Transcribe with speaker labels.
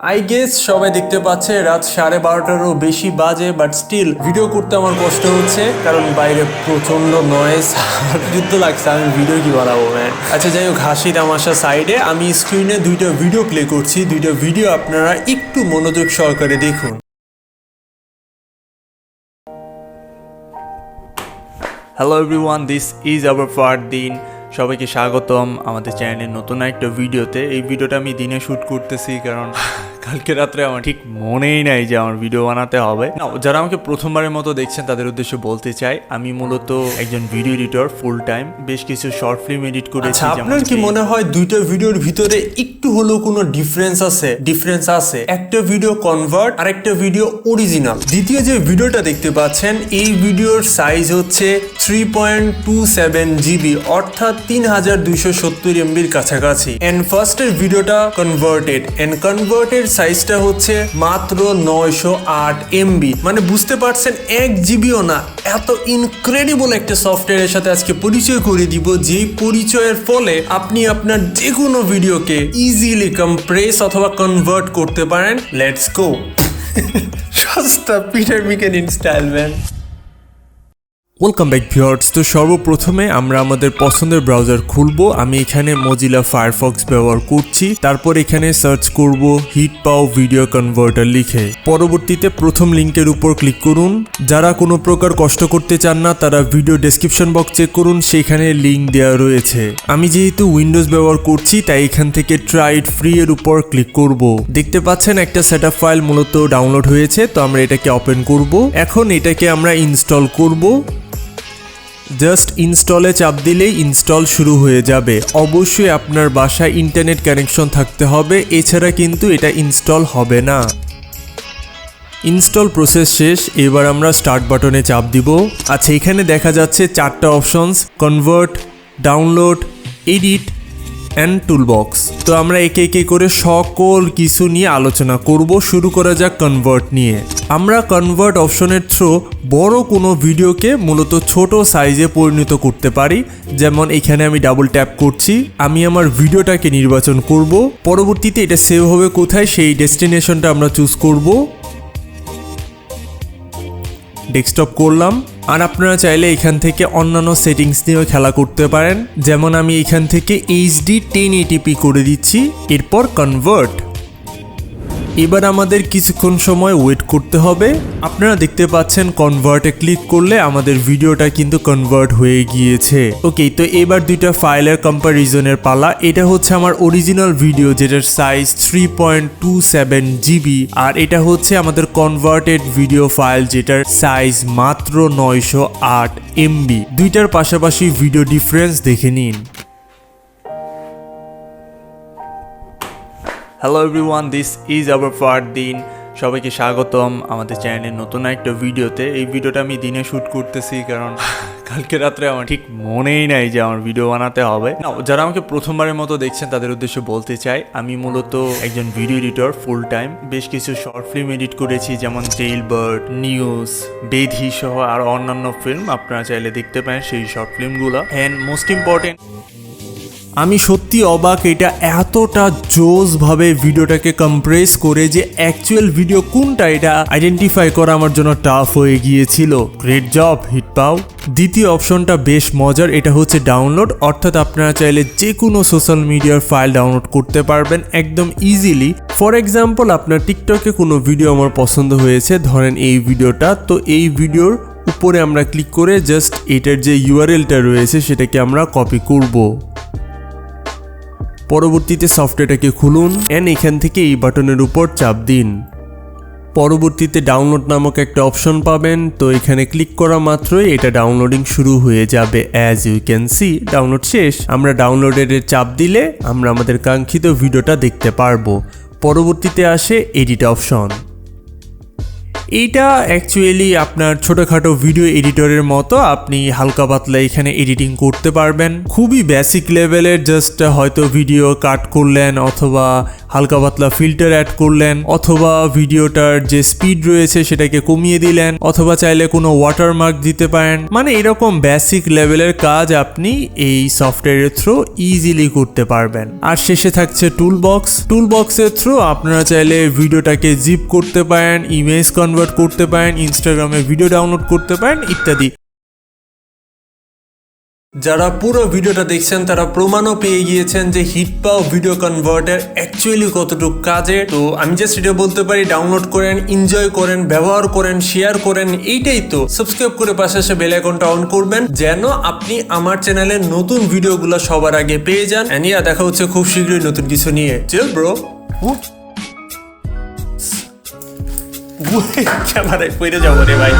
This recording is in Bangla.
Speaker 1: আই গেস সবাই দেখতে পাচ্ছে রাত 12:30টারও বেশি বাজে, বাট স্টিল ভিডিও করতে আমার কষ্ট হচ্ছে কারণ বাইরে প্রচন্ড নয়েজ আর যুদ্ধ লাগছে। আমি ভিডিও কি বানাবো ম্যান। আচ্ছা যাই হোক, হাসি তামাশা সাইডে, আমি স্ক্রিনে দুইটা ভিডিও প্লে করছি। দুইটা ভিডিও আপনারা একটু মনোযোগ সহকারে দেখুন।
Speaker 2: Hello everyone, this is Abrar Fardin. সবাইকে স্বাগতম আমাদের চ্যানেলের নতুন একটা ভিডিওতে। এই ভিডিওটা আমি দিনে শ্যুট করতেছি কারণ কালকে রাত্রে আমার ঠিক মনেই নাই যে আমার ভিডিও বানাতে হবে। না, যারা আমাকে প্রথমবারের মতো দেখছেন তাদের উদ্দেশ্যে বলতে চাই, আমি মূলত একজন ভিডিও এডিটর ফুল টাইম। বেশ কিছু শর্ট ফিল্ম এডিট করেছি।
Speaker 1: আপনার কি মনে হয় দুইটা ভিডিওর ভিতরে একটু হলেও কোনো ডিফারেন্স আছে? ডিফারেন্স আছে। একটা ভিডিও কনভার্ট আর একটা ভিডিও অরিজিনাল। দ্বিতীয় যে ভিডিওটা দেখতে পাচ্ছেন, এই ভিডিওর সাইজ হচ্ছে 3.27 GB, অর্থাৎ 3270 MBর কাছাকাছি। এন্ড ফার্স্টের ভিডিওটা কনভার্টেড, এন্ড কনভার্টেড সাইজটা হচ্ছে মাত্র 908 MB। মানে বুঝতে পারছেন, 1 GBও না। এত ইনক্রেডিবল একটা সফটওয়্যারের সাথে আজকে পরিচয় করে দিব, যেই পরিচয়ের ফলে আপনি আপনার যে কোনো ভিডিওকে ইজিলি কম্প্রেস অথবা কনভার্ট করতে পারেন। Let's go. সস্তা পিটার মিকেনিন style man. Welcome back viewers. তো সর্বপ্রথমে আমরা আমাদের পছন্দের ব্রাউজার খুলবো। আমি এখানে মজিলা ফায়ারফক্স ব্যবহার করছি। তারপর এখানে সার্চ করব HitPaw ভিডিও কনভার্টার লিখে। পরবর্তীতে প্রথম লিঙ্কের উপর ক্লিক করুন। যারা কোনো প্রকার কষ্ট করতে চান না তারা ভিডিও ডেসক্রিপশন বক্স চেক করুন, সেখানে লিঙ্ক দেওয়া রয়েছে। আমি যেহেতু উইন্ডোজ ব্যবহার করছি তাই এখান থেকে ট্রাই ইট ফ্রি এর উপর ক্লিক করব। দেখতে পাচ্ছেন একটা সেটআপ ফাইল মূলত ডাউনলোড হয়েছে, তো আমরা এটাকে ওপেন করব। এখন এটাকে আমরা ইনস্টল করব। জাস্ট ইনস্টলে চাপ দিলেই ইনস্টল শুরু হয়ে যাবে। অবশ্যই আপনার বাসায় ইন্টারনেট কানেকশন থাকতে হবে, এছাড়া কিন্তু এটা ইনস্টল হবে না। ইনস্টল প্রসেস শেষ, এবার আমরা স্টার্ট বাটনে চাপ দিব। আচ্ছা, এখানে দেখা যাচ্ছে 4টা options: convert, download, edit and toolbox. তো আমরা একে একে করে সকল কিছু নিয়ে আলোচনা করব। শুরু করা যাক কনভার্ট নিয়ে। আমরা কনভার্ট অপশনের থ্রু বড় কোনো ভিডিওকে মূলত ছোট সাইজে পরিণত করতে পারি। যেমন এখানে আমি ডাবল ট্যাপ করছি, আমি আমার ভিডিওটাকে নির্বাচন করব। পরবর্তীতে এটা সেভ হবে কোথায়, সেই ডেস্টিনেশনটা আমরা চুজ করব। ডেস্কটপ করলাম। আর আপনারা চাইলে এখান থেকে অন্যান্য সেটিংস নিয়েও খেলা করতে পারেন। যেমন আমি এখান থেকে HD 1080p করে দিচ্ছি, এরপর কনভার্ট। এবার আমাদের কিছুক্ষণ সময় ওয়েট করতে হবে। আপনারা দেখতে পাচ্ছেন কনভার্টে ক্লিক করলে আমাদের ভিডিওটা কিন্তু কনভার্ট হয়ে গিয়েছে। ওকে, তো এবার দুইটা ফাইলের কম্প্যারিজনের পালা। এটা হচ্ছে আমার অরিজিনাল ভিডিও যেটার সাইজ 3.27 GB, আর এটা হচ্ছে আমাদের কনভার্টেড ভিডিও ফাইল যেটার সাইজ মাত্র 908 MB। দুইটার পাশাপাশি ভিডিও ডিফারেন্স দেখে নিন।
Speaker 2: Hello everyone, this is Abrar Fardin. সবাইকে স্বাগতম আমাদের চ্যানেলের নতুন একটা ভিডিওতে। এই ভিডিওটা আমি দিনে শ্যুট করতেছি কারণ কালকে রাত্রে আমার ঠিক মনেই নাই যে আমার ভিডিও বানাতে হবে। না, যারা আমাকে প্রথমবারের মতো দেখছেন তাদের উদ্দেশ্যে বলতে চাই, আমি মূলত একজন ভিডিও এডিটর ফুল টাইম। বেশ কিছু শর্ট ফিল্ম এডিট করেছি, যেমন টেইলবার্ড, নিউজ, বেধি সহ আর অন্যান্য ফিল্ম। আপনারা চাইলে দেখতে পারেন সেই শর্ট ফিল্মগুলো। অ্যান্ড মোস্ট ইম্পর্টেন্ট,
Speaker 1: আমি সত্যি অবাক, এটা এতটা জোস ভাবে ভিডিওটাকে কম্প্রেস করে যে অ্যাকচুয়াল ভিডিও কোনটা এটা আইডেন্টিফাই করা আমার জন্য টাফ হয়ে গিয়েছিল। Great job HitPaw। দ্বিতীয় অপশনটা বেশ মজার, এটা হচ্ছে ডাউনলোড। অর্থাৎ আপনারা চাইলে যে কোনো সোশ্যাল মিডিয়ার ফাইল ডাউনলোড করতে পারবেন একদম ইজিলি। ফর এক্সাম্পল, আপনার টিকটকে কোনো ভিডিও আমার পছন্দ হয়েছে, ধরেন এই ভিডিওটা, তো এই ভিডিওর উপরে আমরা ক্লিক করে জাস্ট এটার যে URLটা রয়েছে সেটাকে আমরা কপি করব। পরবর্তীতে সফটওয়্যারটাকে খুলুন এন্ড এখান থেকে এই বাটনের উপর চাপ দিন। পরবর্তীতে ডাউনলোড নামক একটা অপশন পাবেন, তো এখানে ক্লিক করা মাত্রই এটা ডাউনলোডিং শুরু হয়ে যাবে। As you can see download শেষ। আমরা ডাউনলোডের চাপ দিলে আমরা আমাদের কাঙ্ক্ষিত ভিডিওটা দেখতে পারবো। পরবর্তীতে আসে এডিট অপশন। এইটা অ্যাকচুয়ালি আপনার ছোটখাটো ভিডিও এডিটরের মতো, আপনি হালকা পাতলা এখানে এডিটিং করতে পারবেন। খুবই বেসিক লেভেলের, জাস্ট হয়তো ভিডিও কাট করলেন অথবা হালকা পাতলা ফিল্টার অ্যাড করলেন অথবা ভিডিওটার যে স্পিড রয়েছে সেটাকে কমিয়ে দিলেন অথবা চাইলে কোনো ওয়াটারমার্ক দিতে পারেন। মানে এরকম বেসিক লেভেলের কাজ আপনি এই সফটওয়্যারের থ্রু ইজিলি করতে পারবেন। আর শেষে থাকছে টুলবক্সের থ্রু আপনারা চাইলে ভিডিওটাকে জিপ করতে পারেন, ইমেজ কনভার্ট করতে পারেন, ইনস্টাগ্রামে ভিডিও ডাউনলোড করতে পারেন ইত্যাদি। যারা পুরো ভিডিওটা দেখছেন তারা প্রমাণও পেয়ে গিয়েছেন যে হিটপাও ভিডিও কনভার্টার অ্যাকচুয়ালি কতটুকু কাজের। তো আমি জাস্ট এটা বলতে পারি, ডাউনলোড করেন, এনজয় করেন, ব্যবহার করেন, শেয়ার করেন, এইটাই তো। সাবস্ক্রাইব করে পাশে এসে বেল আইকনটা অন করবেন যেন আপনি আমার চ্যানেলের নতুন ভিডিওগুলো সবার আগে পেয়ে যান। এনিয়া দেখা হচ্ছে খুব শীঘ্রই নতুন কিছু নিয়ে। Chill bro. ক্যামেরায় পড়ে যাবো রে ভাই।